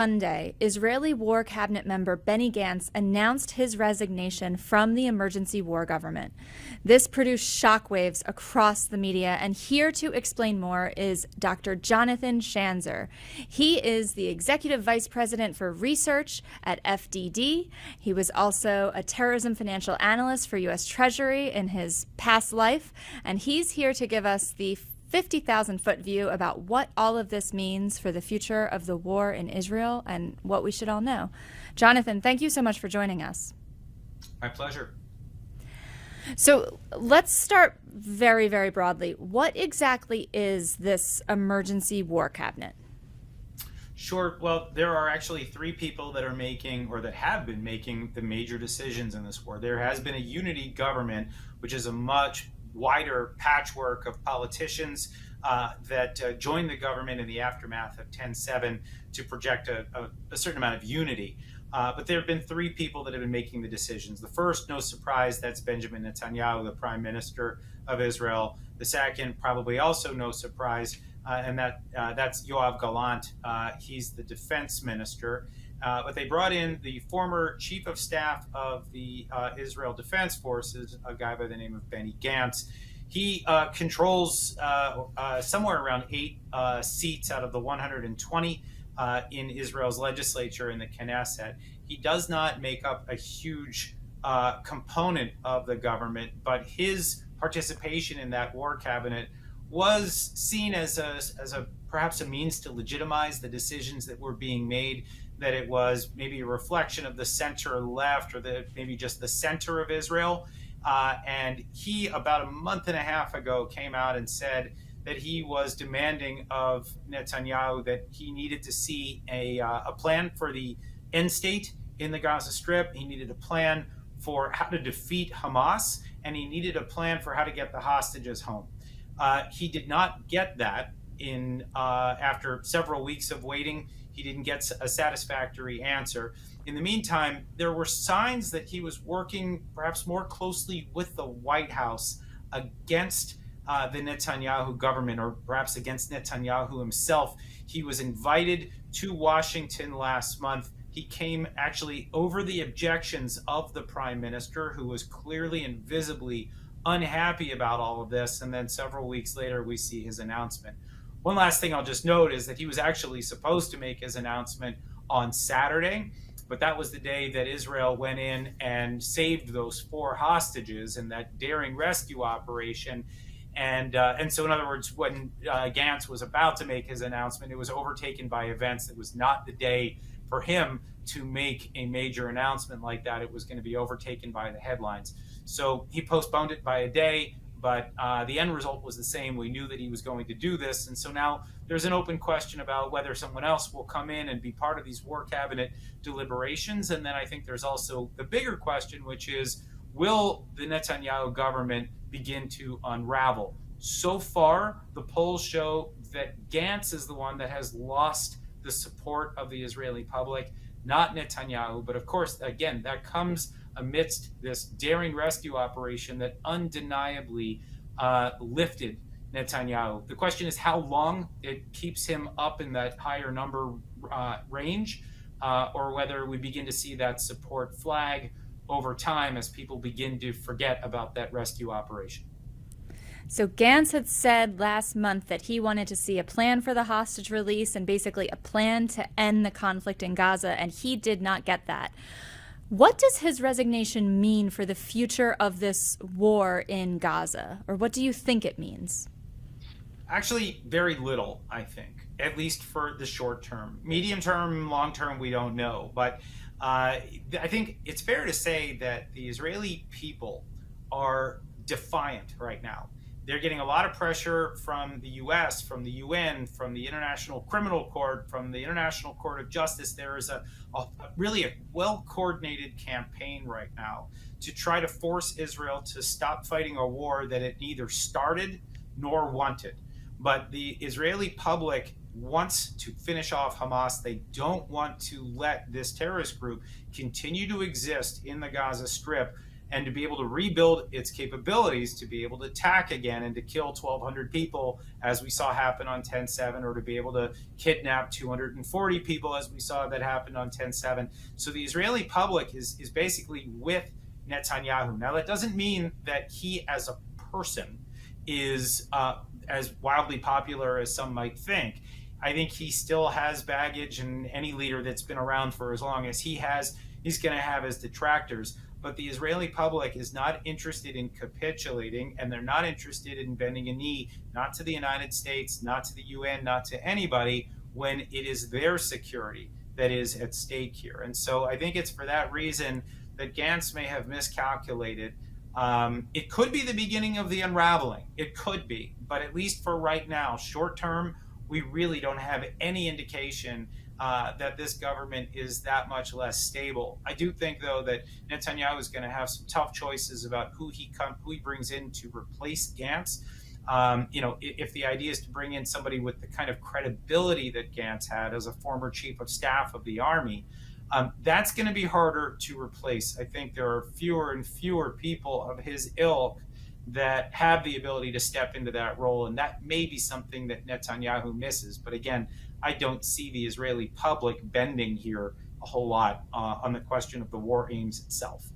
Sunday, Israeli War Cabinet member Benny Gantz announced his resignation from the emergency war government. This produced shockwaves across the media, and here to explain more is Dr. Jonathan Schanzer. He is the Executive Vice President for Research at FDD. He was also a terrorism financial analyst for U.S. Treasury in his past life, and he's here to give us the 50,000-foot view about what all of this means for the future of the war in Israel and what we should all know. Jonathan, thank you so much for joining us. My pleasure. So let's start very, very broadly. What exactly is this emergency war cabinet? Sure. Well, there are actually three people that are making, or that have been making, the major decisions in this war. There has been a unity government, which is a much wider patchwork of politicians that joined the government in the aftermath of 10/7 to project a certain amount of unity. But there have been three people that have been making the decisions. The first, no surprise, that's Benjamin Netanyahu, the Prime Minister of Israel. The second, probably also no surprise, and that's Yoav Gallant. He's the Defense Minister. But they brought in the former Chief of Staff of the Israel Defense Forces, a guy by the name of Benny Gantz. He controls somewhere around 8 seats out of the 120 in Israel's legislature in the Knesset. He does not make up a huge component of the government, but his participation in that war cabinet was seen as perhaps a means to legitimize the decisions that were being made, that it was maybe a reflection of the center left, or maybe just the center of Israel. And he, about a month and a half ago, came out and said that he was demanding of Netanyahu that he needed to see a plan for the end state in the Gaza Strip. He needed a plan for how to defeat Hamas, and he needed a plan for how to get the hostages home. He did not get that after several weeks of waiting. He didn't get a satisfactory answer. In the meantime, there were signs that he was working perhaps more closely with the White House against the Netanyahu government, or perhaps against Netanyahu himself. He was invited to Washington last month. He came actually over the objections of the Prime Minister, who was clearly and visibly unhappy about all of this. And then several weeks later, we see his announcement. One last thing I'll just note is that he was actually supposed to make his announcement on Saturday, but that was the day that Israel went in and saved those 4 hostages in that daring rescue operation. And so, in other words, when Gantz was about to make his announcement, it was overtaken by events. It was not the day for him to make a major announcement like that. It was going to be overtaken by the headlines. So he postponed it by a day. But the end result was the same. We knew that he was going to do this. And so now there's an open question about whether someone else will come in and be part of these war cabinet deliberations. And then I think there's also the bigger question, which is, will the Netanyahu government begin to unravel? So far, the polls show that Gantz is the one that has lost the support of the Israeli public, not Netanyahu. But of course, again, that comes amidst this daring rescue operation that undeniably lifted Netanyahu. The question is how long it keeps him up in that higher number range, or whether we begin to see that support flag over time as people begin to forget about that rescue operation. So Gantz had said last month that he wanted to see a plan for the hostage release and basically a plan to end the conflict in Gaza, and he did not get that. What does his resignation mean for the future of this war in Gaza? Or what do you think it means? Actually, very little, I think, at least for the short term. Medium term, long term, we don't know. But I think it's fair to say that the Israeli people are defiant right now. They're getting a lot of pressure from the U.S., from the UN, from the International Criminal Court, from the International Court of Justice. There is really a well-coordinated campaign right now to try to force Israel to stop fighting a war that it neither started nor wanted. But the Israeli public wants to finish off Hamas. They don't want to let this terrorist group continue to exist in the Gaza Strip and to be able to rebuild its capabilities to be able to attack again and to kill 1,200 people, as we saw happen on 10/7, or to be able to kidnap 240 people, as we saw that happened on 10/7. So the Israeli public is basically with Netanyahu. Now, that doesn't mean that he as a person is as wildly popular as some might think. I think he still has baggage, and any leader that's been around for as long as he has, he's going to have his detractors. But the Israeli public is not interested in capitulating, and they're not interested in bending a knee, not to the United States, not to the UN, not to anybody, when it is their security that is at stake here. And so I think it's for that reason that Gantz may have miscalculated. It could be the beginning of the unraveling. It could be. But at least for right now, short term, we really don't have any indication that this government is that much less stable. I do think, though, that Netanyahu is going to have some tough choices about who he brings in to replace Gantz. If the idea is to bring in somebody with the kind of credibility that Gantz had as a former chief of staff of the army, that's going to be harder to replace. I think there are fewer and fewer people of his ilk that have the ability to step into that role, and that may be something that Netanyahu misses. But again, I don't see the Israeli public bending here a whole lot on the question of the war aims itself.